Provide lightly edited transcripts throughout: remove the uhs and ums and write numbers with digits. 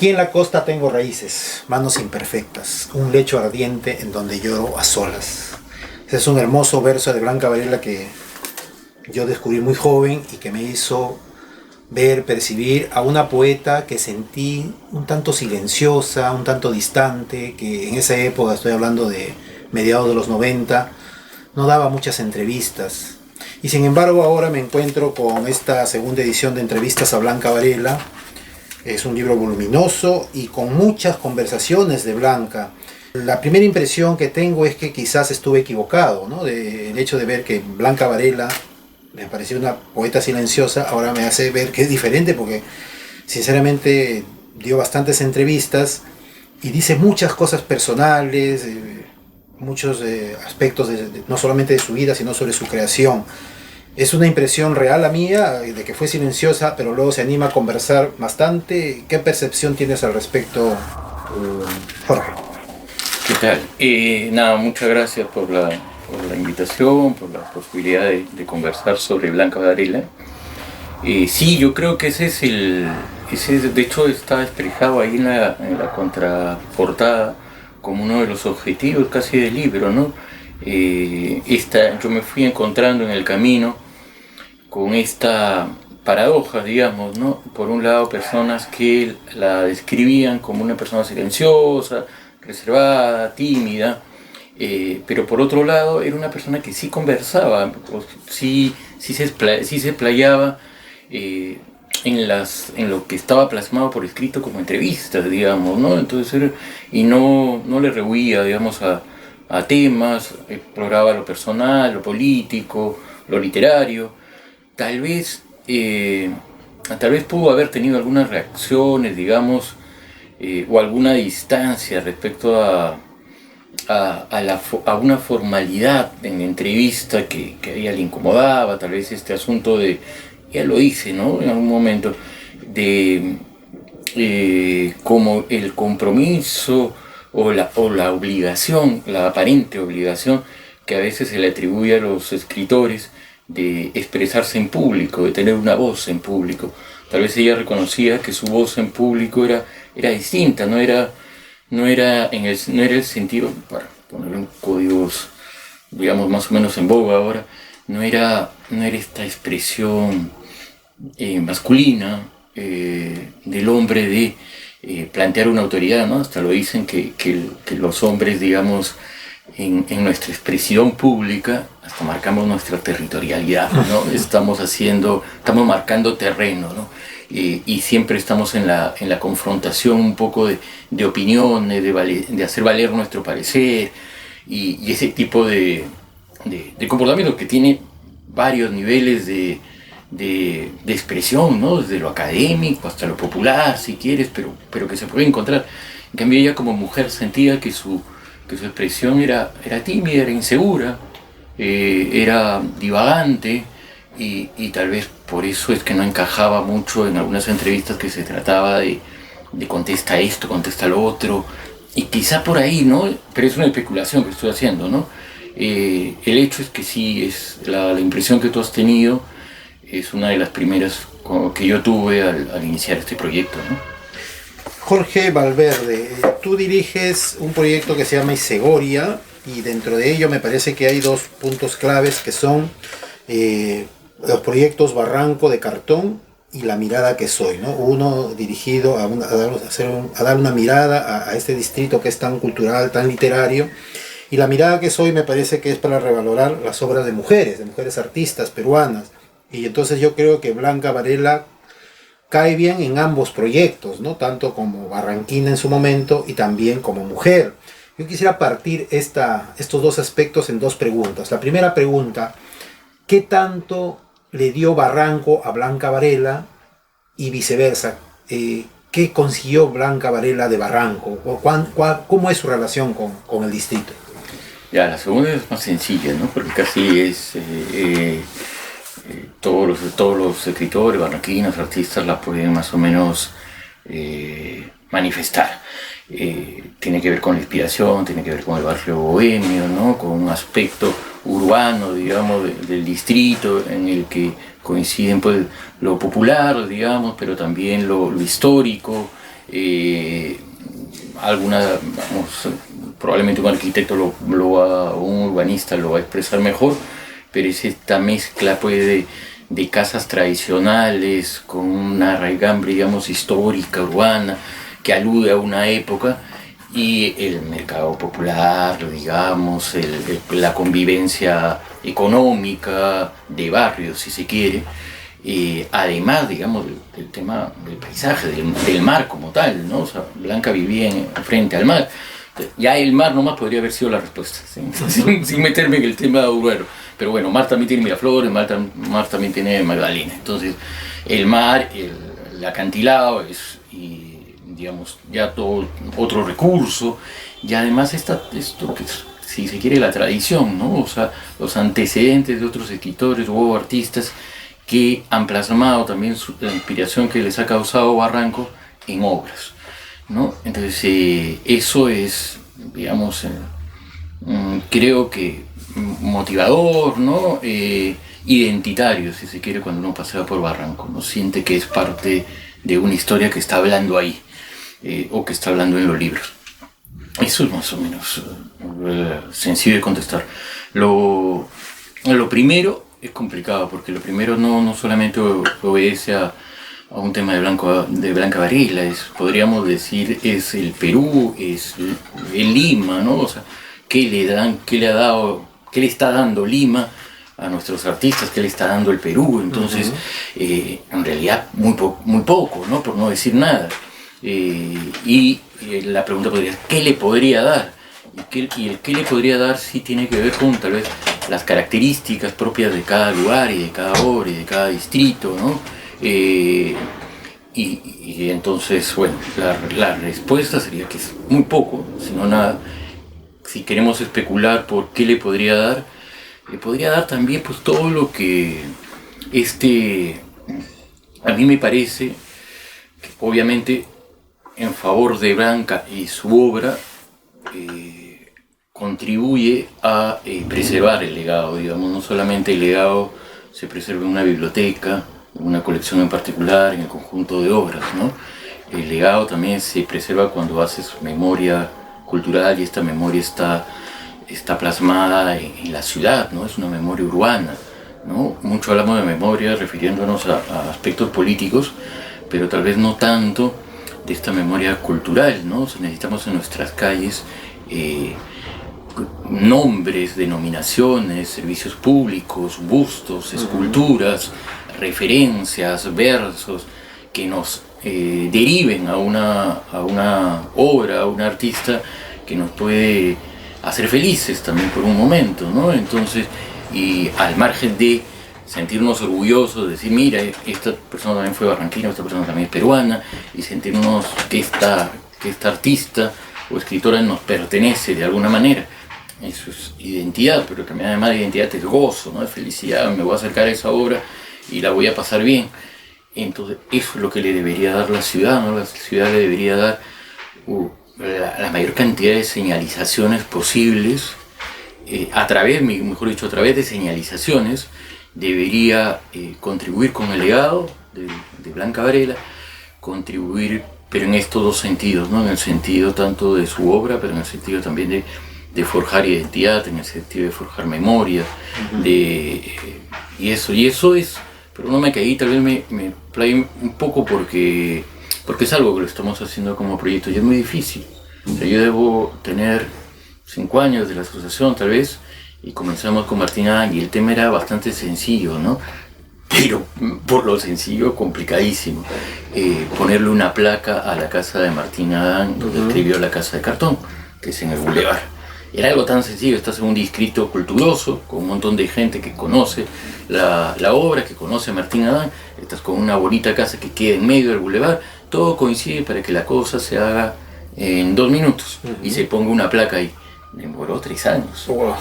Aquí en la costa tengo raíces, manos imperfectas, un lecho ardiente en donde lloro a solas. Ese es un hermoso verso de Blanca Varela que yo descubrí muy joven y que me hizo ver, percibir a una poeta que sentí un tanto silenciosa, un tanto distante, que en esa época, estoy hablando de mediados de los 90, no daba muchas entrevistas. Y sin embargo ahora me encuentro con esta segunda edición de Entrevistas a Blanca Varela. Es un libro voluminoso y con muchas conversaciones de Blanca. La primera impresión que tengo es que quizás estuve equivocado, ¿no? El hecho de ver que Blanca Varela me pareció una poeta silenciosa, ahora me hace ver que es diferente porque sinceramente dio bastantes entrevistas y dice muchas cosas personales, muchos aspectos no solamente de su vida, sino sobre su creación. Es una impresión real la mía de que fue silenciosa, pero luego se anima a conversar bastante. ¿Qué percepción tienes al respecto, Jorge? ¿Qué tal? Nada, muchas gracias por la invitación, por la posibilidad de conversar sobre Blanca Varela. Sí, yo creo que de hecho está expresado ahí en la contraportada como uno de los objetivos casi del libro, ¿no? Yo me fui encontrando en el camino con esta paradoja, digamos, ¿no? Por un lado, personas que la describían como una persona silenciosa, reservada, tímida, pero por otro lado era una persona que sí conversaba, sí se explayaba en lo que estaba plasmado por escrito como entrevistas, digamos, ¿no? Entonces no le rehuía, digamos, a temas, exploraba lo personal, lo político, lo literario. Tal vez pudo haber tenido algunas reacciones, digamos, o alguna distancia respecto a una formalidad en entrevista que a ella le incomodaba, tal vez este asunto de, ella lo dice, ¿no? En algún momento, de como el compromiso o la obligación, la aparente obligación que a veces se le atribuye a los escritores de expresarse en público, de tener una voz en público. Tal vez ella reconocía que su voz en público era distinta, no era el sentido, para ponerlo en códigos, digamos, más o menos en boga ahora, no era esta expresión masculina del hombre de plantear una autoridad, ¿no? Hasta lo dicen que los hombres, digamos, en nuestra expresión pública hasta marcamos nuestra territorialidad, ¿no? Estamos marcando terreno, ¿no? Y siempre estamos en la confrontación un poco de opiniones, de hacer valer nuestro parecer y ese tipo de comportamiento que tiene varios niveles de expresión, ¿no? Desde lo académico hasta lo popular, si quieres, pero que se puede encontrar. En cambio, ella como mujer sentía que su expresión era tímida, era insegura, era divagante y tal vez por eso es que no encajaba mucho en algunas entrevistas que se trataba de contesta esto, contesta lo otro, y quizá por ahí, ¿no? Pero es una especulación que estoy haciendo, ¿no? El hecho es que sí, es la impresión que tú has tenido es una de las primeras que yo tuve al iniciar este proyecto, ¿no? Jorge Valverde, tú diriges un proyecto que se llama Isegoria y dentro de ello me parece que hay dos puntos claves que son los proyectos Barranco de Cartón y La Mirada que Soy, ¿no? Uno dirigido a dar una mirada a este distrito que es tan cultural, tan literario, y La Mirada que Soy me parece que es para revalorar las obras de mujeres artistas peruanas, y entonces yo creo que Blanca Varela cae bien en ambos proyectos, ¿no? Tanto como barranquina en su momento y también como mujer. Yo quisiera partir estos dos aspectos en dos preguntas. La primera pregunta, ¿qué tanto le dio Barranco a Blanca Varela y viceversa? ¿Qué consiguió Blanca Varela de Barranco? ¿Cómo es su relación con el distrito? Ya, la segunda es más sencilla, ¿no? Porque casi es... todos los escritores, barranquinos, artistas la pueden más o menos manifestar. Tiene que ver con la inspiración, tiene que ver con el barrio bohemio, ¿no? Con un aspecto urbano, digamos, del distrito en el que coinciden pues, lo popular, digamos, pero también lo histórico, Vamos, probablemente un arquitecto o un urbanista lo va a expresar mejor, pero es esta mezcla pues, de casas tradicionales con una raigambre, digamos, histórica, urbana, que alude a una época, y el mercado popular, digamos, la convivencia económica de barrios, si se quiere, además, digamos, del tema del paisaje, del mar como tal, ¿no? O sea, Blanca vivía frente al mar. Ya el mar nomás podría haber sido la respuesta, sin meterme en el tema urbano. Pero bueno, mar también tiene Miraflores, mar también tiene Magdalena. Entonces, el mar, el acantilado y digamos, ya todo otro recurso, y además esto que es, si se quiere, la tradición, ¿no? O sea, los antecedentes de otros escritores o artistas que han plasmado también la inspiración que les ha causado Barranco en obras, ¿no? Entonces, eso es, digamos, creo que motivador, ¿no? Identitario, si se quiere, cuando uno pasea por Barranco, ¿no? Siente que es parte de una historia que está hablando ahí. O que está hablando en los libros. Eso es más o menos sencillo de contestar. Lo primero es complicado, porque lo primero no solamente obedece a un tema de Blanca Varela, podríamos decir, es el Perú, es el Lima, ¿no? O sea, ¿qué le está dando Lima a nuestros artistas? ¿Qué le está dando el Perú? Entonces, en realidad, muy poco, ¿no? Por no decir nada. La pregunta podría ser, ¿qué le podría dar? Y el qué le podría dar sí tiene que ver con tal vez las características propias de cada lugar y de cada obra y de cada distrito, ¿no? Y entonces, bueno, la respuesta sería que es muy poco, sino nada. Si queremos especular por qué le podría dar también pues todo lo que a mí me parece que obviamente en favor de Blanca y su obra, contribuye a preservar el legado, digamos, no solamente el legado se preserva en una biblioteca, en una colección en particular, en el conjunto de obras, ¿no? El legado también se preserva cuando haces memoria cultural, y esta memoria está plasmada en la ciudad, ¿no? Es una memoria urbana, ¿no? Mucho hablamos de memoria refiriéndonos a aspectos políticos, pero tal vez no tanto de esta memoria cultural, ¿no? O sea, necesitamos en nuestras calles nombres, denominaciones, servicios públicos, bustos, esculturas, referencias, versos que nos deriven a una obra, a un artista que nos puede hacer felices también por un momento, ¿no? Entonces, y al margen de sentirnos orgullosos, de decir, mira, esta persona también fue barranquina, esta persona también es peruana, y sentirnos que esta artista o escritora nos pertenece de alguna manera. Eso es identidad, pero también además de identidad es gozo, ¿no? Es felicidad, me voy a acercar a esa obra y la voy a pasar bien. Entonces, eso es lo que le debería dar la ciudad, ¿no? La ciudad le debería dar la mayor cantidad de señalizaciones posibles, a través de señalizaciones, debería contribuir con el legado de Blanca Varela, contribuir, pero en estos dos sentidos, ¿no? En el sentido tanto de su obra, pero en el sentido también de forjar identidad, en el sentido de forjar memoria, y eso es, pero no me caí, tal vez me playé un poco porque es algo que lo estamos haciendo como proyecto y es muy difícil. O sea, yo debo tener 5 años de la asociación tal vez, y comenzamos con Martín Adán y el tema era bastante sencillo, ¿no? Pero por lo sencillo, complicadísimo. Ponerle una placa a la casa de Martín Adán, donde escribió La Casa de Cartón, que es en el Boulevard. Era algo tan sencillo, estás en un distrito culturoso, con un montón de gente que conoce la obra, que conoce a Martín Adán, estás con una bonita casa que queda en medio del Boulevard, todo coincide para que la cosa se haga en 2 minutos y se ponga una placa ahí. Demoró 3 años. Wow.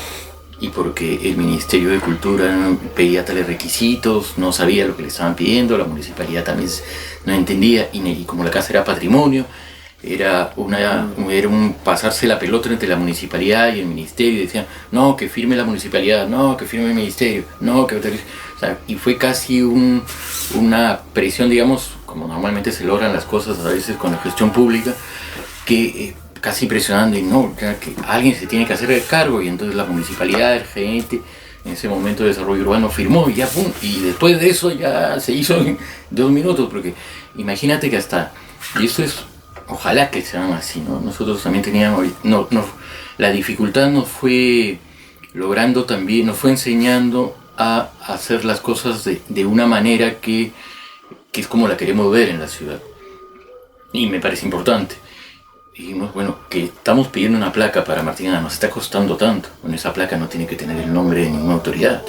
Y porque el Ministerio de Cultura no pedía tales requisitos, no sabía lo que le estaban pidiendo, la municipalidad también no entendía, y como la casa era patrimonio, era un pasarse la pelota entre la municipalidad y el ministerio, y decían, no, que firme la municipalidad, no, que firme el ministerio, no, que... O sea, y fue casi una presión, digamos, como normalmente se logran las cosas a veces con la gestión pública, que casi presionando, y no, ya que alguien se tiene que hacer el cargo, y entonces la municipalidad, el gerente, en ese momento de desarrollo urbano firmó y ya, pum, y después de eso ya se hizo en 2 minutos, porque imagínate que hasta, y eso es, ojalá que sean así, ¿no? Nosotros también teníamos, la dificultad nos fue logrando también, nos fue enseñando a hacer las cosas de una manera que es como la queremos ver en la ciudad, y me parece importante. Dijimos, bueno, que estamos pidiendo una placa para Martín Adán, nos está costando tanto. Bueno, esa placa no tiene que tener el nombre de ninguna autoridad,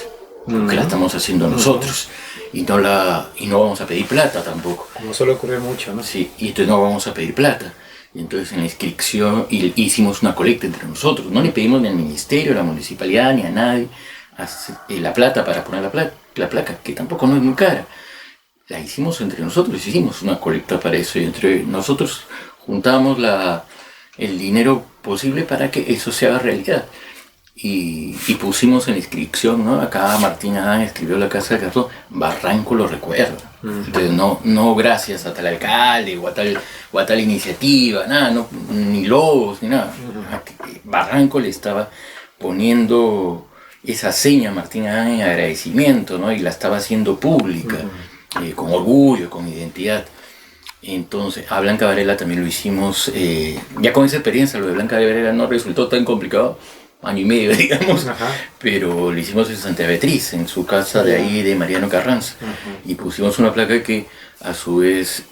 porque la estamos haciendo nosotros, y no vamos a pedir plata tampoco. Como suele ocurrir mucho, ¿no? Sí, y entonces no vamos a pedir plata. Y entonces en la inscripción hicimos una colecta entre nosotros, no le pedimos ni al ministerio, a la municipalidad, ni a nadie la plata para poner la placa, que tampoco no es muy cara. La hicimos entre nosotros, hicimos una colecta para eso, y entre nosotros juntamos el dinero posible para que eso se haga realidad. Y pusimos en la inscripción, ¿no? Acá Martín Adán escribió la Casa de Cartón, Barranco lo recuerda. Entonces no gracias a tal alcalde o a tal iniciativa, nada, no, ni logos, ni nada. Barranco le estaba poniendo esa seña a Martín Adán en agradecimiento, ¿no? Y la estaba haciendo pública, con orgullo, con identidad. Entonces, a Blanca Varela también lo hicimos, ya con esa experiencia, lo de Blanca Varela no resultó tan complicado, año y medio, digamos, pero lo hicimos en Santa Beatriz, en su casa de ahí, de Mariano Carranza, y pusimos una placa que a su vez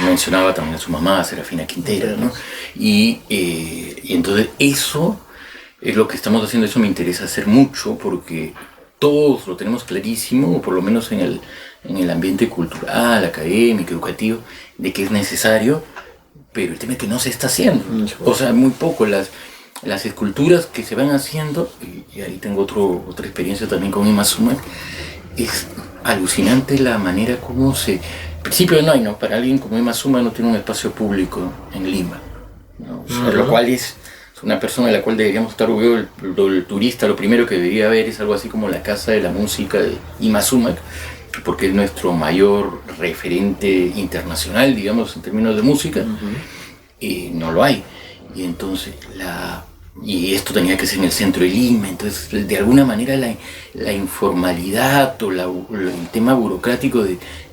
mencionaba también a su mamá, Serafina Quintera, ¿no? Y entonces eso es lo que estamos haciendo, eso me interesa hacer mucho, porque todos lo tenemos clarísimo, o por lo menos en el ambiente cultural, académico, educativo, de que es necesario, pero el tema es que no se está haciendo. O sea, muy poco. Las esculturas que se van haciendo, y ahí tengo otra experiencia también con Ima Sumac, es alucinante la manera como en principio no hay, ¿no? Para alguien como Ima Sumac no tiene un espacio público en Lima, ¿no? O sea, lo cual es una persona de la cual deberíamos estar orgullosos. El turista lo primero que debería ver es algo así como la Casa de la Música de Ima Sumac, porque es nuestro mayor referente internacional, digamos, en términos de música, y no lo hay. Y entonces, y esto tenía que ser en el centro de Lima, entonces de alguna manera la informalidad o el tema burocrático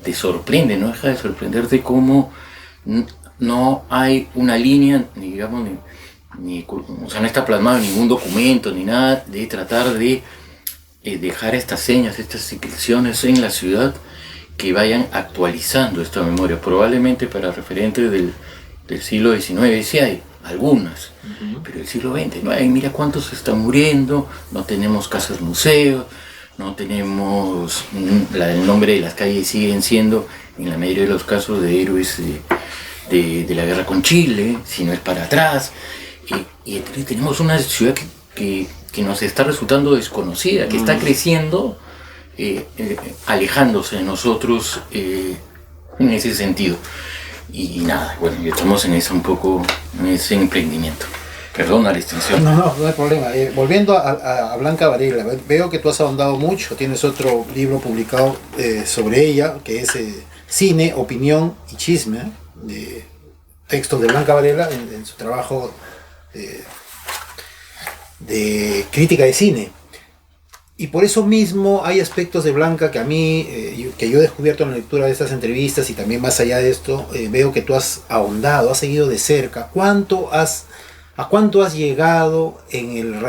te sorprende, no deja de sorprenderte cómo no hay una línea, digamos, o sea, no está plasmado en ningún documento ni nada, de tratar de dejar estas señas, estas inscripciones en la ciudad que vayan actualizando esta memoria. Probablemente para referentes del siglo XIX sí hay algunas, pero el siglo XX no hay. Mira cuántos se están muriendo, no tenemos casas museos, no tenemos, el nombre de las calles siguen siendo en la mayoría de los casos de héroes de la guerra con Chile, si no es para atrás, y tenemos una ciudad que nos está resultando desconocida, que está creciendo, alejándose de nosotros en ese sentido. Y nada, bueno, estamos en ese emprendimiento. Perdona la extensión. No hay problema. Volviendo a Blanca Varela, veo que tú has ahondado mucho, tienes otro libro publicado sobre ella, que es Cine, Opinión y Chisme, de textos de Blanca Varela en su trabajo de crítica de cine. Y por eso mismo hay aspectos de Blanca que a mí, que yo he descubierto en la lectura de estas entrevistas, y también más allá de esto, veo que tú has ahondado, has seguido de cerca. ¿A cuánto has llegado en el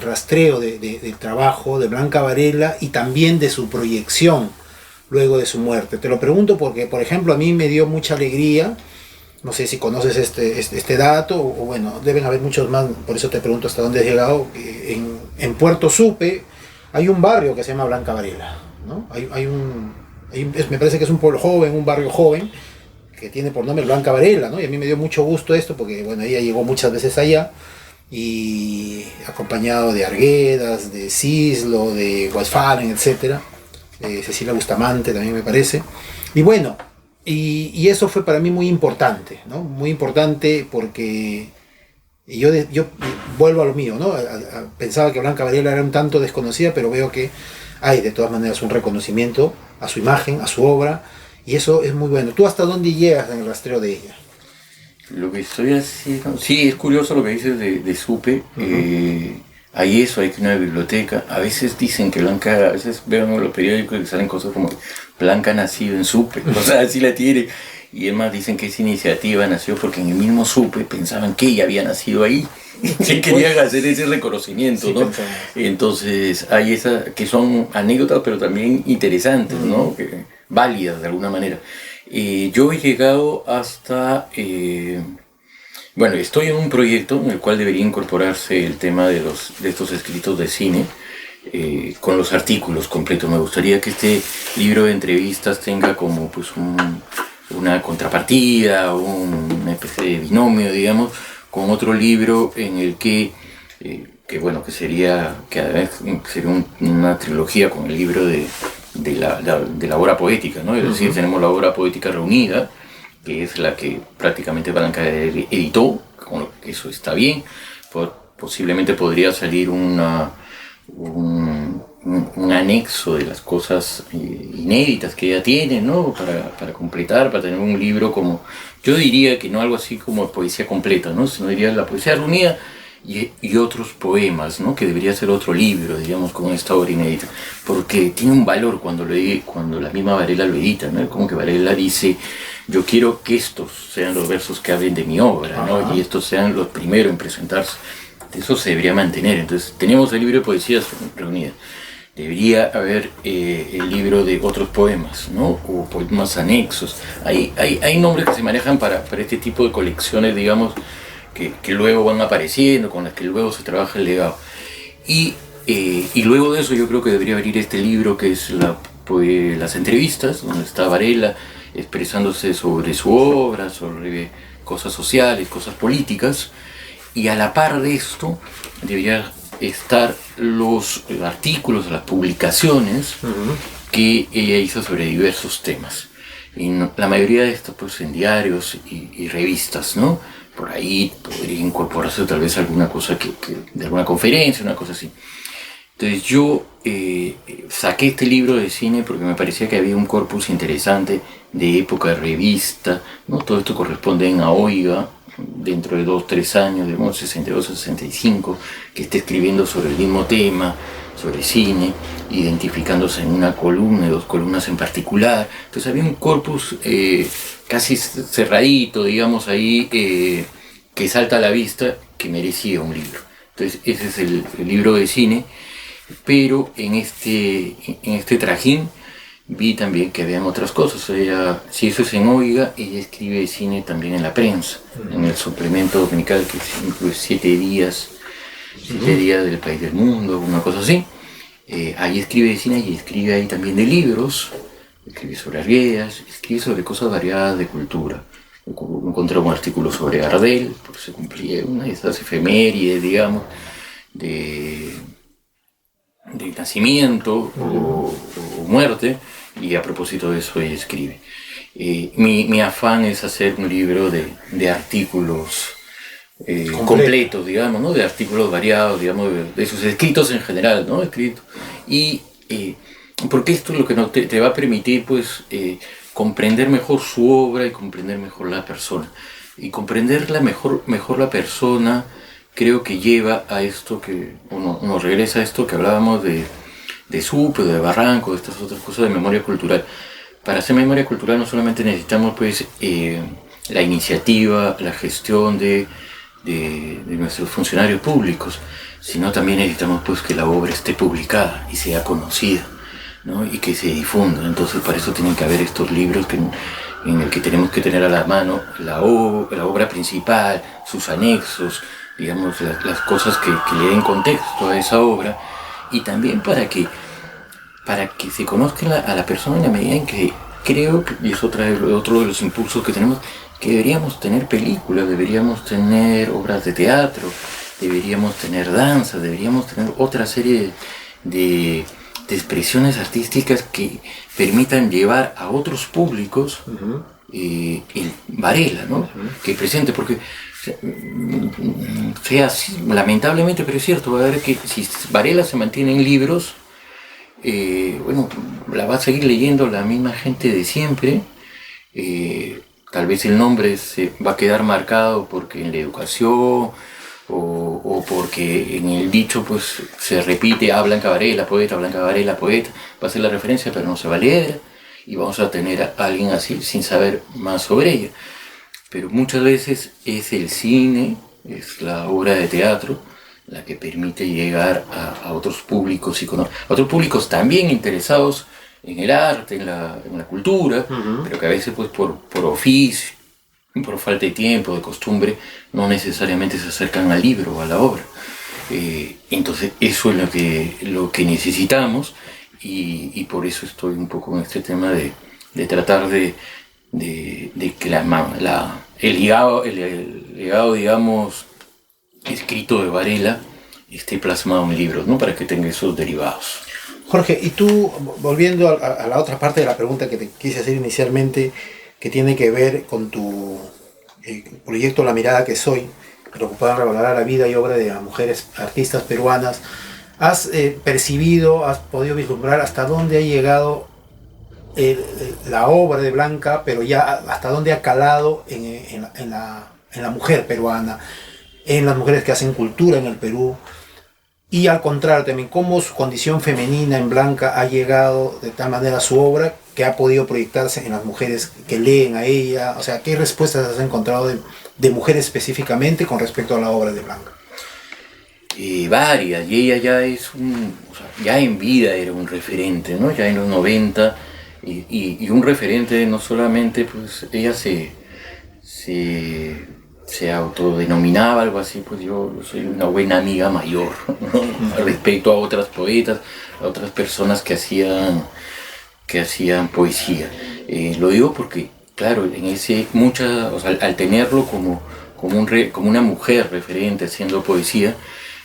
rastreo del trabajo de Blanca Varela y también de su proyección luego de su muerte? Te lo pregunto porque, por ejemplo, a mí me dio mucha alegría. No sé si conoces este dato, o bueno, deben haber muchos más, por eso te pregunto hasta dónde has llegado. En Puerto Supe hay un barrio que se llama Blanca Varela, ¿no? Me parece que es un pueblo joven, un barrio joven, que tiene por nombre Blanca Varela, ¿no? Y a mí me dio mucho gusto esto, porque bueno, ella llegó muchas veces allá, y acompañado de Arguedas, de Cislo, de Westphalen, etc. Cecilia Bustamante también me parece. Y bueno, y eso fue para mí muy importante, ¿no? Muy importante porque yo vuelvo a lo mío, ¿no? Pensaba que Blanca Varela era un tanto desconocida, pero veo que hay de todas maneras un reconocimiento a su imagen, a su obra, y eso es muy bueno. ¿Tú hasta dónde llegas en el rastreo de ella? Lo que estoy haciendo... Sí, es curioso lo que dices de Supe. Hay eso, hay una biblioteca. A veces dicen que Blanca... A veces veo en los periódicos que salen cosas como Blanca ha nacido en Supe. O sea, así la tiene. Y además dicen que esa iniciativa nació porque en el mismo Supe pensaban que ella había nacido ahí. Que querían hacer ese reconocimiento, ¿no? Entonces hay esas que son anécdotas pero también interesantes, ¿no? Que, válidas de alguna manera. Yo he llegado hasta... bueno, estoy en un proyecto en el cual debería incorporarse el tema de estos escritos de cine con los artículos completos. Me gustaría que este libro de entrevistas tenga como pues una contrapartida, una especie de binomio, digamos, con otro libro en el que sería una trilogía con el libro de la obra poética, ¿no? Es decir, tenemos la obra poética reunida, que es la que prácticamente Blanca editó, con lo que eso está bien. Posiblemente podría salir un anexo de las cosas inéditas que ella tiene, ¿no? Para completar, para tener un libro como, yo diría que no algo así como poesía completa, ¿no? Sino diría la poesía reunida y otros poemas, ¿no? Que debería ser otro libro, digamos, con esta obra inédita, porque tiene un valor cuando la misma Varela lo edita, ¿no? Como que Varela dice, yo quiero que estos sean los versos que hablen de mi obra, ¿no? Y estos sean los primeros en presentarse. Eso se debería mantener. Entonces, tenemos el libro de poesías reunidas. Debería haber el libro de otros poemas, ¿no? O poemas anexos. Hay nombres que se manejan para este tipo de colecciones, digamos, que luego van apareciendo, con las que luego se trabaja el legado. Y luego de eso yo creo que debería venir este libro que es las entrevistas, donde está Varela expresándose sobre su obra, sobre cosas sociales, cosas políticas, y a la par de esto debería estar los artículos, las publicaciones que ella hizo sobre diversos temas. Y la mayoría de estos pues en diarios y revistas, ¿no? Por ahí podría incorporarse tal vez alguna cosa de alguna conferencia, una cosa así. Entonces yo saqué este libro de cine porque me parecía que había un corpus interesante de época de revista, ¿no? Todo esto corresponde a Oiga, dentro de 2-3 años, de 62-65, que esté escribiendo sobre el mismo tema, sobre cine, identificándose en una columna, 2 columnas en particular. Entonces había un corpus casi cerradito, digamos, ahí, que salta a la vista, que merecía un libro. Entonces ese es el libro de cine, pero en este trajín vi también que habían otras cosas. Ella, si eso es en Oiga, ella escribe cine también en La Prensa, en el suplemento dominical que incluye 7 días del país del mundo, una cosa así. Ahí escribe de cine y escribe ahí también de libros, escribe sobre Arguedas, escribe sobre cosas variadas de cultura. Encontré un artículo sobre Gardel, porque se cumplía una de esas efemérides, digamos, de nacimiento o muerte, y a propósito de eso ella escribe. Mi afán es hacer un libro de artículos completos, digamos, ¿no? De artículos variados, digamos, de sus escritos en general, ¿no? Escritos. Y porque esto es lo que te va a permitir, pues, comprender mejor su obra y comprender mejor la persona. Y comprenderla mejor la persona, creo que lleva a esto que uno regresa a esto que hablábamos de Supe, de Barranco, de estas otras cosas de memoria cultural. Para hacer memoria cultural no solamente necesitamos pues la iniciativa, la gestión de nuestros funcionarios públicos, sino también necesitamos pues que la obra esté publicada y sea conocida, ¿no? Y que se difunda. Entonces para eso tienen que haber estos libros en el que tenemos que tener a la mano la obra principal, sus anexos, digamos, las cosas que le den contexto a esa obra, y también para que se conozca a la persona en la medida en que creo, y es otro de los impulsos que tenemos, que deberíamos tener películas, deberíamos tener obras de teatro, deberíamos tener danza, deberíamos tener otra serie de expresiones artísticas que permitan llevar a otros públicos el Varela, ¿no? Que presente, porque sea así, lamentablemente, pero es cierto, va a ver que si Varela se mantiene en libros, bueno, la va a seguir leyendo la misma gente de siempre. Tal vez el nombre se va a quedar marcado porque en la educación o porque en el dicho pues se repite, Blanca Varela, poeta, Blanca Varela, poeta, va a ser la referencia, pero no se va a leer y vamos a tener a alguien así sin saber más sobre ella. Pero muchas veces es el cine, es la obra de teatro la que permite llegar a otros públicos, a otros públicos también interesados en el arte, en la cultura, pero que a veces pues por oficio, por falta de tiempo, de costumbre, no necesariamente se acercan al libro o a la obra. Entonces eso es lo que necesitamos y por eso estoy un poco en este tema de tratar de que el legado, digamos, escrito de Varela esté plasmado en libros, ¿no? Para que tenga esos derivados. Jorge, y tú, volviendo a la otra parte de la pregunta que te quise hacer inicialmente, que tiene que ver con tu proyecto La Mirada que Soy, preocupado en revalorar la vida y obra de mujeres artistas peruanas, ¿has percibido, has podido vislumbrar hasta dónde ha llegado la obra de Blanca, pero ya hasta dónde ha calado en la mujer peruana, en las mujeres que hacen cultura en el Perú? Y al contrario también, cómo su condición femenina en Blanca ha llegado de tal manera a su obra que ha podido proyectarse en las mujeres que leen a ella. O sea, ¿qué respuestas has encontrado de mujeres específicamente con respecto a la obra de Blanca? Varias, y ella ya es ya en vida era un referente, ¿no? Ya en los 90, y un referente no solamente, pues ella se autodenominaba algo así, pues yo soy una buena amiga mayor, ¿no? Respecto a otras poetas, a otras personas que hacían poesía. Lo digo porque, claro, al tenerlo como una mujer referente haciendo poesía,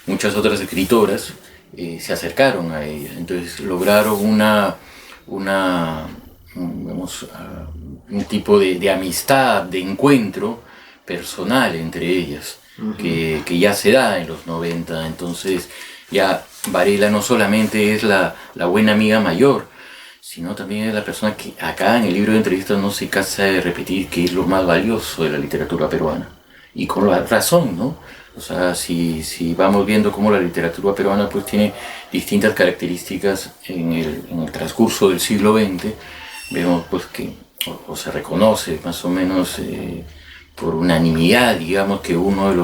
muchas otras escritoras se acercaron a ella, entonces lograron un tipo de amistad, de encuentro personal entre ellas, que ya se da en los 90. Entonces ya Varela no solamente es la buena amiga mayor, sino también es la persona que acá en el libro de entrevistas no se cansa de repetir que es lo más valioso de la literatura peruana, y con la razón, ¿no? O sea, si vamos viendo cómo la literatura peruana pues tiene distintas características en el transcurso del siglo XX, vemos pues que o se reconoce más o menos por unanimidad, digamos, que uno de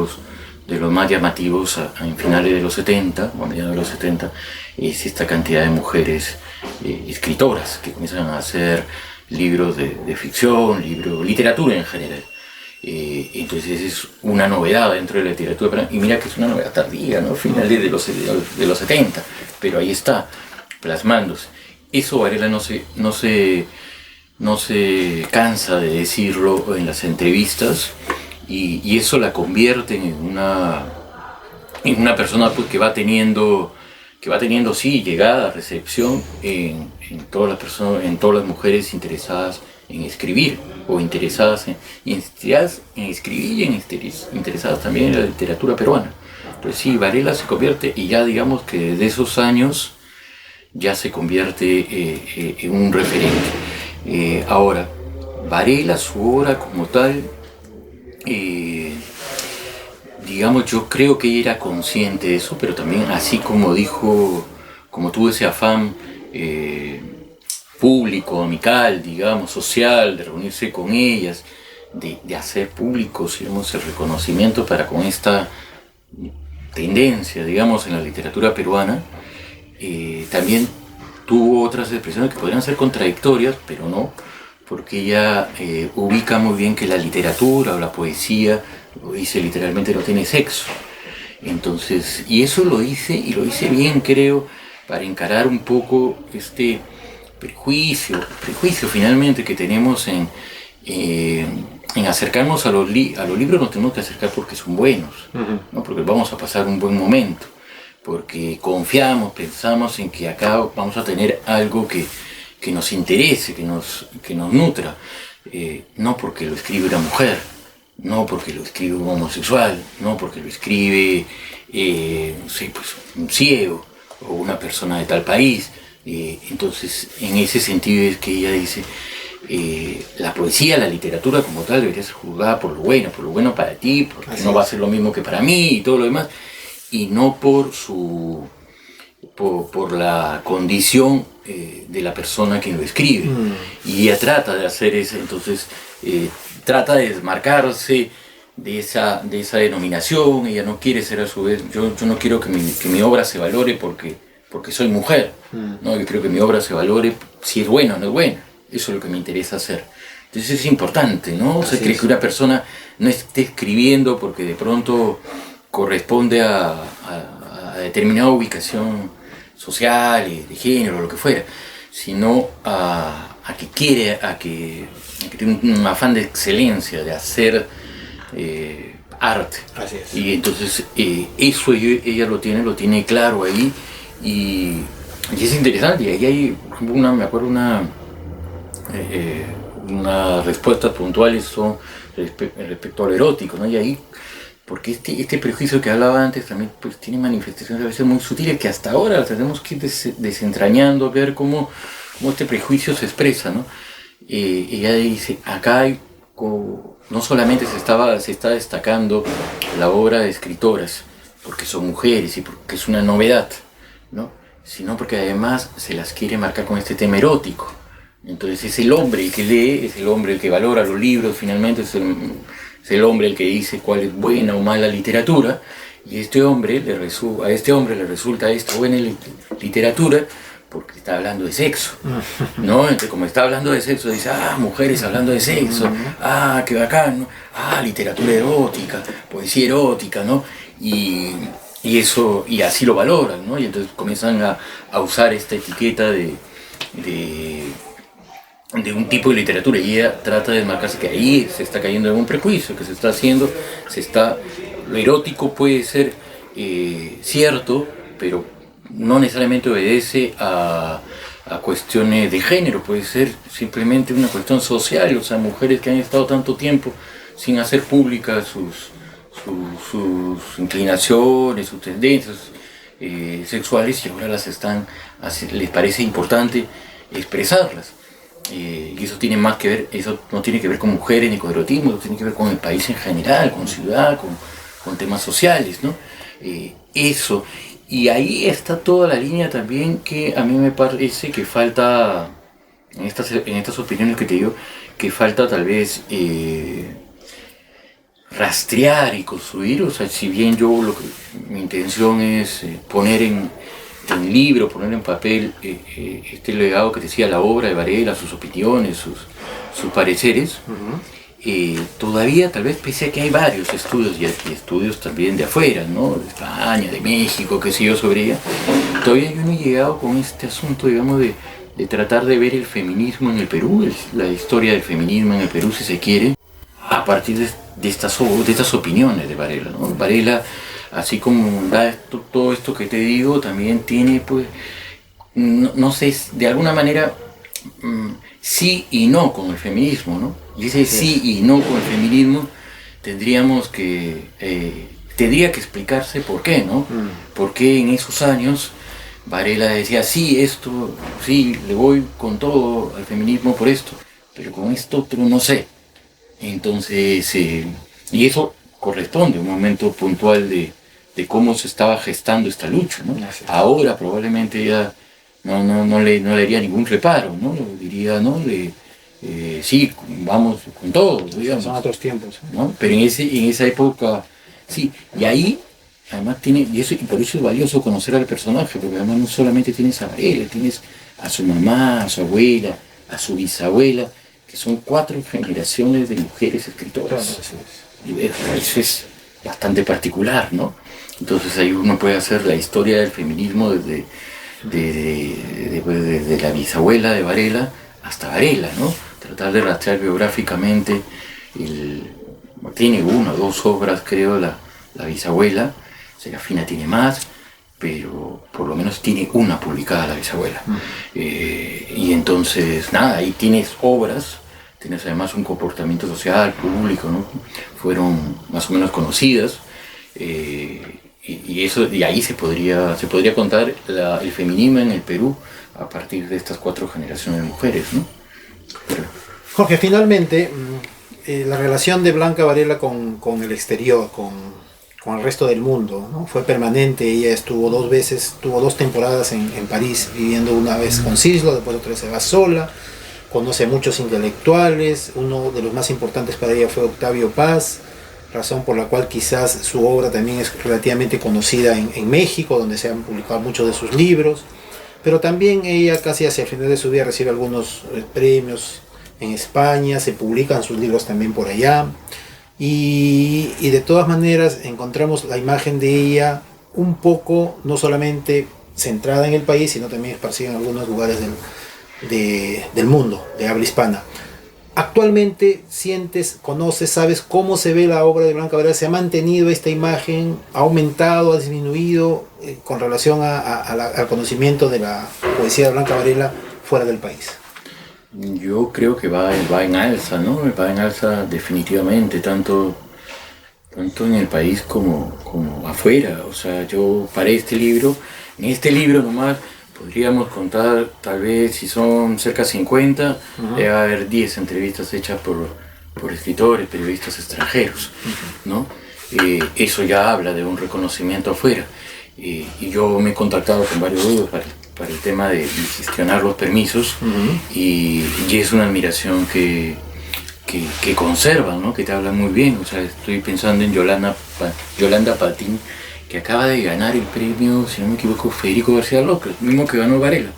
los más llamativos en finales de los 70, o a mediados de los 70, es esta cantidad de mujeres escritoras que comienzan a hacer libros de ficción, literatura en general. Entonces es una novedad dentro de la literatura, y mira que es una novedad tardía, ¿no? Finales de los 70, pero ahí está, plasmándose. Eso Varela no se cansa de decirlo en las entrevistas, y eso la convierte en una persona pues, que va teniendo sí llegada, recepción en todas las personas, en todas las mujeres interesadas en escribir, o interesadas en escribir, y interesadas también en la literatura peruana. Entonces sí, Varela se convierte, y ya digamos que desde esos años ya se convierte en un referente. Ahora, Varela, su obra como tal, digamos, yo creo que ella era consciente de eso, pero también así como tuvo ese afán público, amical, digamos, social, de reunirse con ellas, de hacer públicos, digamos, el reconocimiento para con esta tendencia, digamos, en la literatura peruana, también tuvo otras expresiones que podrían ser contradictorias, pero no, porque ella ubica muy bien que la literatura o la poesía, lo dice literalmente, no tiene sexo. Entonces, y eso lo hice bien, creo, para encarar un poco este prejuicio finalmente que tenemos en acercarnos a los libros. Nos tenemos que acercar porque son buenos, ¿no? Porque vamos a pasar un buen momento, porque confiamos, pensamos en que acá vamos a tener algo que nos interese, que nos nutra, no porque lo escribe una mujer, no porque lo escribe un homosexual, no porque lo escribe un ciego o una persona de tal país, Entonces, en ese sentido es que ella dice, la poesía, la literatura como tal debería ser juzgada por lo bueno para ti, porque Así no va a es. ser lo mismo que para mí y todo lo demás, y no por la condición de la persona que lo escribe. Y ella trata de hacer eso, entonces trata de desmarcarse de esa denominación. Ella no quiere ser a su vez, yo no quiero que mi obra se valore porque soy mujer, ¿no? Yo creo que mi obra se valore si es buena o no es buena. Eso es lo que me interesa hacer. Entonces es importante, ¿no? O sea, que una persona no esté escribiendo porque de pronto corresponde a determinada ubicación social, de género, lo que fuera, sino a que quiere, a que tiene un afán de excelencia, de hacer arte. Así es. Y entonces eso ella lo tiene claro ahí, y es interesante. Y ahí hay, por ejemplo, me acuerdo unas respuestas puntuales son respecto al erótico, ¿no? Y ahí, porque este prejuicio que hablaba antes también pues tiene manifestaciones a veces muy sutiles que hasta ahora tenemos que ir desentrañando, ver cómo este prejuicio se expresa, ¿no? Ella dice, acá hay, no solamente se está destacando la obra de escritoras porque son mujeres y porque es una novedad, ¿no? Sino porque además se las quiere marcar con este tema erótico. Entonces es el hombre el que lee, es el hombre el que valora los libros, finalmente es el hombre el que dice cuál es buena o mala literatura, y a este hombre le resulta esta buena literatura porque está hablando de sexo, ¿no? Entonces, como está hablando de sexo, dice, mujeres hablando de sexo, qué bacán, ¿no? Literatura erótica, poesía erótica, ¿no? Y eso, y así lo valoran, ¿no? Y entonces comienzan a usar esta etiqueta de un tipo de literatura, y ella trata de desmarcarse que ahí se está cayendo en un prejuicio que se está haciendo, lo erótico puede ser cierto, pero no necesariamente obedece a cuestiones de género, puede ser simplemente una cuestión social, o sea, mujeres que han estado tanto tiempo sin hacer públicas sus inclinaciones, sus tendencias sexuales, y ahora les parece importante expresarlas. Y eso tiene más que ver, eso no tiene que ver con mujeres ni con erotismo, eso tiene que ver con el país en general, con ciudad, con temas sociales, ¿no? Eso, y ahí está toda la línea también que a mí me parece que falta, en estas opiniones que te digo, que falta tal vez rastrear y construir. O sea, si bien mi intención es poner en libro, poner en papel este legado que decía, la obra de Varela, sus opiniones, sus pareceres, todavía tal vez, pese a que hay varios estudios, y estudios también de afuera, ¿no? De España, de México, qué sé yo, sobre ella, todavía yo no he llegado con este asunto, digamos, de tratar de ver el feminismo en el Perú, la historia del feminismo en el Perú, si se quiere, a partir de estas opiniones de Varela, ¿no? Varela, así como da todo esto que te digo, también tiene, pues, no sé, de alguna manera, sí y no con el feminismo, ¿no? Y ese sí y no con el feminismo tendría que explicarse por qué, ¿no? Por qué en esos años Varela decía, sí, le voy con todo al feminismo por esto, pero con esto otro no sé. Entonces, y eso corresponde a un momento puntual de cómo se estaba gestando esta lucha, ¿no? Ahora probablemente ya no le haría ningún reparo, ¿no? Diría, ¿no? Sí, vamos con todo, digamos. Son otros tiempos, ¿no? Pero en esa época, sí, y ahí además y por eso es valioso conocer al personaje, porque además no solamente tienes a Varela, tienes a su mamá, a su abuela, a su bisabuela, que son 4 generaciones de mujeres escritoras. Y eso es bastante particular, ¿no? Entonces ahí uno puede hacer la historia del feminismo desde la bisabuela de Varela hasta Varela, ¿no? Tratar de rastrear biográficamente, tiene 1 o 2 obras, creo, la bisabuela. Serafina tiene más, pero por lo menos tiene 1 publicada la bisabuela. Y entonces, nada, ahí tienes obras, tienes además un comportamiento social, público, ¿no? Fueron más o menos conocidas, y ahí se podría contar el feminismo en el Perú a partir de estas 4 generaciones de mujeres, ¿no? Pero... Jorge, finalmente, la relación de Blanca Varela con el exterior, con el resto del mundo, ¿no? Fue permanente. Ella tuvo 2 temporadas en París, viviendo una vez con Cislo, después otra vez se va sola, conoce a muchos intelectuales. Uno de los más importantes para ella fue Octavio Paz, razón por la cual quizás su obra también es relativamente conocida en México, donde se han publicado muchos de sus libros, pero también ella casi hacia el final de su vida recibe algunos premios en España, se publican sus libros también por allá, y de todas maneras encontramos la imagen de ella un poco, no solamente centrada en el país, sino también esparcida en algunos lugares del mundo, de habla hispana. Actualmente sientes, conoces, sabes cómo se ve la obra de Blanca Varela. ¿Se ha mantenido esta imagen? ¿Ha aumentado, ha disminuido con relación al conocimiento de la poesía de Blanca Varela fuera del país? Yo creo que va en alza, ¿no? Va en alza definitivamente, tanto en el país como afuera. O sea, yo para en este libro nomás, podríamos contar, tal vez, si son cerca de 50, debe haber 10 entrevistas hechas por escritores, periodistas extranjeros, ¿no? Eso ya habla de un reconocimiento afuera. Y yo me he contactado con varios grupos para el tema de gestionar los permisos, y es una admiración que conservan, ¿no? Que te hablan muy bien. O sea, estoy pensando en Yolanda Patín, que acaba de ganar el premio, si no me equivoco, Federico García López, mismo que ganó Varela.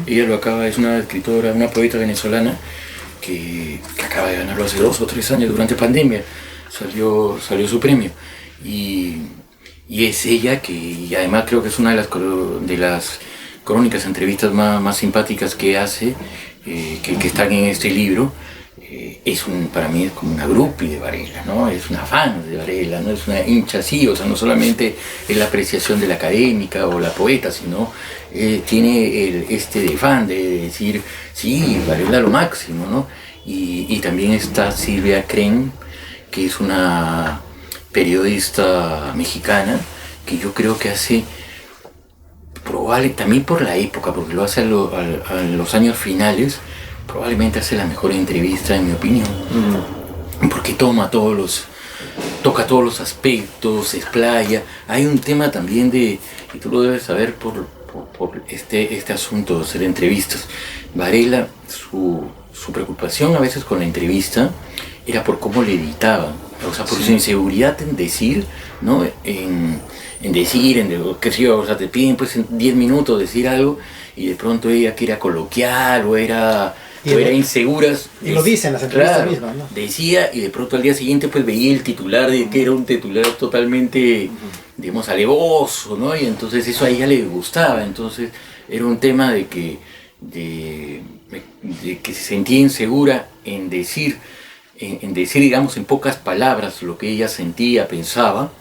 Ella es una escritora, una poeta venezolana que acaba de ganarlo hace 2 o 3 años, durante pandemia salió su premio. Y es ella y además creo que es una de las crónicas, entrevistas más simpáticas que hace, que están en este libro. Para mí es como una groupie de Varela, ¿no? Es una fan de Varela, no es una hincha así. O sea, no solamente es la apreciación de la académica o la poeta, sino tiene de fan, de decir, sí, Varela lo máximo, ¿no? Y también está Silvia Cren, que es una periodista mexicana, que yo creo que hace, también por la época, porque lo hace a los años finales, probablemente hace la mejor entrevista, en mi opinión, porque toca todos los aspectos, se explaya. Hay un tema también y tú lo debes saber por este asunto de hacer entrevistas. Varela, su preocupación a veces con la entrevista era por cómo le editaban, o sea, por su inseguridad en decir, ¿no? En qué sé yo, o sea, te piden pues en 10 minutos decir algo, y de pronto ella que era coloquial o era insegura. Y lo dicen las entrevistas, claro, mismas, ¿no? Decía, y de pronto al día siguiente pues veía el titular, que era un titular totalmente, digamos, alevoso, ¿no? Y entonces eso a ella le gustaba. Entonces era un tema de que se sentía insegura en decir, digamos, en pocas palabras lo que ella sentía, pensaba,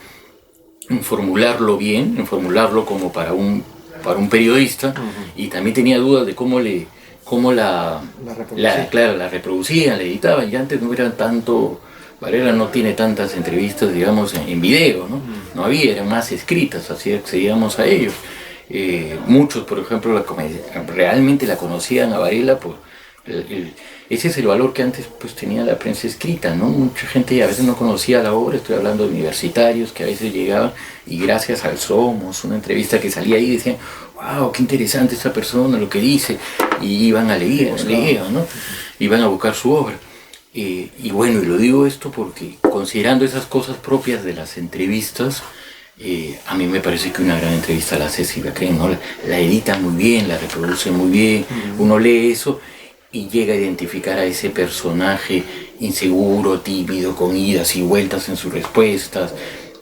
en formularlo bien, en formularlo como para un periodista, y también tenía dudas de cómo la reproducían, la editaban. Y antes no eran tanto, Varela no tiene tantas entrevistas, digamos, en video, ¿no? No había, eran más escritas, así accedíamos a ellos. Muchos, por ejemplo, realmente la conocían a Varela por ese es el valor que antes pues tenía la prensa escrita, ¿no? Mucha gente a veces no conocía la obra, estoy hablando de universitarios que a veces llegaban y gracias al Somos, una entrevista que salía ahí, decían, wow, qué interesante esta persona, lo que dice, y iban a leer, ¿no? Iban a buscar su obra. Y bueno, y lo digo esto porque considerando esas cosas propias de las entrevistas, a mí me parece que una gran entrevista la hace Silvia Cren, ¿no? La edita muy bien, la reproduce muy bien, uno lee eso y llega a identificar a ese personaje inseguro, tímido, con idas y vueltas en sus respuestas,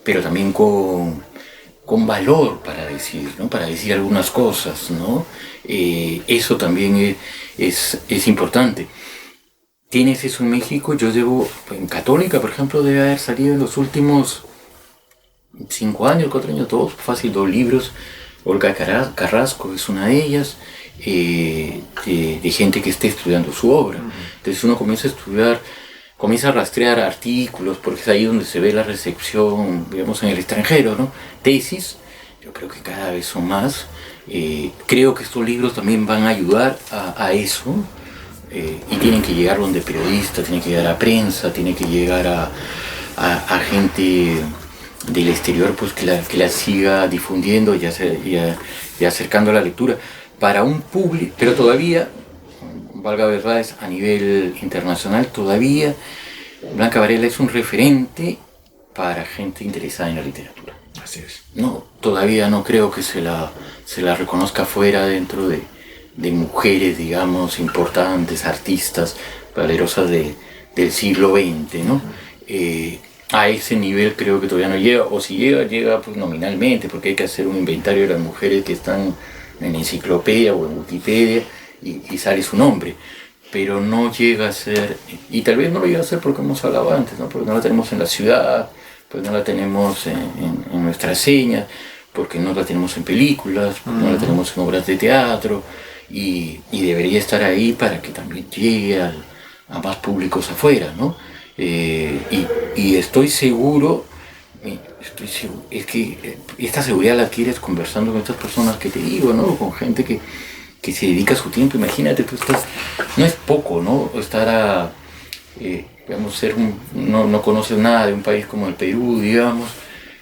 pero también con valor para decir, ¿no? Para decir algunas cosas, ¿no? Eso también es importante. Tienes eso en México. Yo en Católica, por ejemplo, debe haber salido en los últimos 5 años, 4 años, todos, fácil, 2 libros. Olga Carrasco es una de ellas, de gente que esté estudiando su obra. Entonces uno comienza a estudiar, comienza a rastrear artículos, porque es ahí donde se ve la recepción, digamos, en el extranjero, ¿no? Tesis, yo creo que cada vez son más. Creo que estos libros también van a ayudar a eso, y tienen que llegar donde periodistas, tienen que llegar a prensa, tienen que llegar a gente del exterior, pues que la siga difundiendo y acercando a la lectura para un público, pero todavía, valga verdades, a nivel internacional, todavía Blanca Varela es un referente para gente interesada en la literatura. Así es. No, todavía no creo que se la reconozca fuera dentro de mujeres, digamos, importantes, artistas, valerosas del siglo XX, ¿no? A ese nivel creo que todavía no llega, o si llega pues nominalmente, porque hay que hacer un inventario de las mujeres que están en enciclopedia o en Wikipedia y sale su nombre, pero no llega a ser, y tal vez no lo llega a ser porque hemos hablado antes, ¿no? Porque no la tenemos en la ciudad, pues no la tenemos en nuestras señas, porque no la tenemos en películas, porque no la tenemos en obras de teatro, y debería estar ahí para que también llegue a más públicos afuera, ¿no? Y estoy seguro, es que esta seguridad la adquieres conversando con estas personas que te digo, ¿no? Con gente que se dedica su tiempo. Imagínate, tú estás, no es poco, ¿no? Estar digamos, no conoces nada de un país como el Perú, digamos,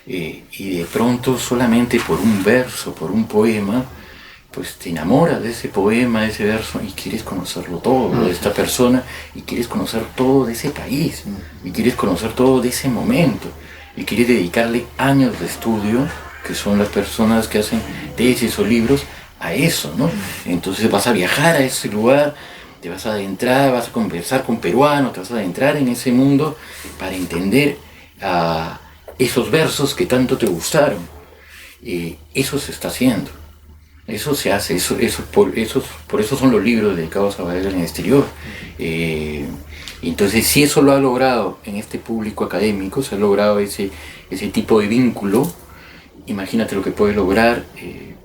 y de pronto solamente por un verso, por un poema, pues te enamoras de ese poema, de ese verso, y quieres conocerlo todo, de esta persona, y quieres conocer todo de ese país, y quieres conocer todo de ese momento, y quieres dedicarle años de estudio, que son las personas que hacen tesis o libros, a eso, ¿no? Entonces vas a viajar a ese lugar, te vas a adentrar, vas a conversar con peruanos, te vas a adentrar en ese mundo para entender esos versos que tanto te gustaron. Eso se está haciendo. Eso se hace, por eso son los libros dedicados a Varela en el exterior. Entonces, si eso lo ha logrado en este público académico, se ha logrado ese tipo de vínculo, imagínate lo que puede lograr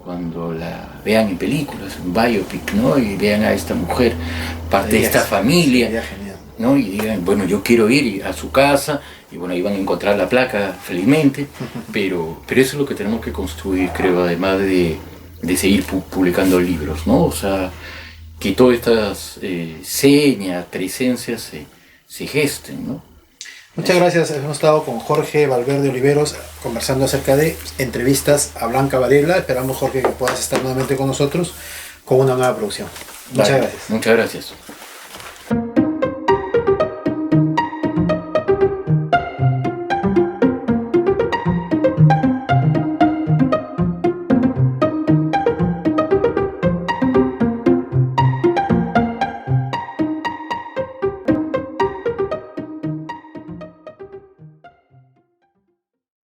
cuando la vean en películas, en biopic, ¿no? Y vean a esta mujer, parte de esta familia, ¿no? Y digan, bueno, yo quiero ir a su casa, y bueno, ahí van a encontrar la placa, felizmente, pero eso es lo que tenemos que construir, creo, además de seguir publicando libros, ¿no? O sea, que todas estas señas, presencias se gesten, ¿no? Muchas gracias. Hemos estado con Jorge Valverde Oliveros conversando acerca de entrevistas a Blanca Varela. Esperamos, Jorge, que puedas estar nuevamente con nosotros con una nueva producción. Muchas gracias. Muchas gracias.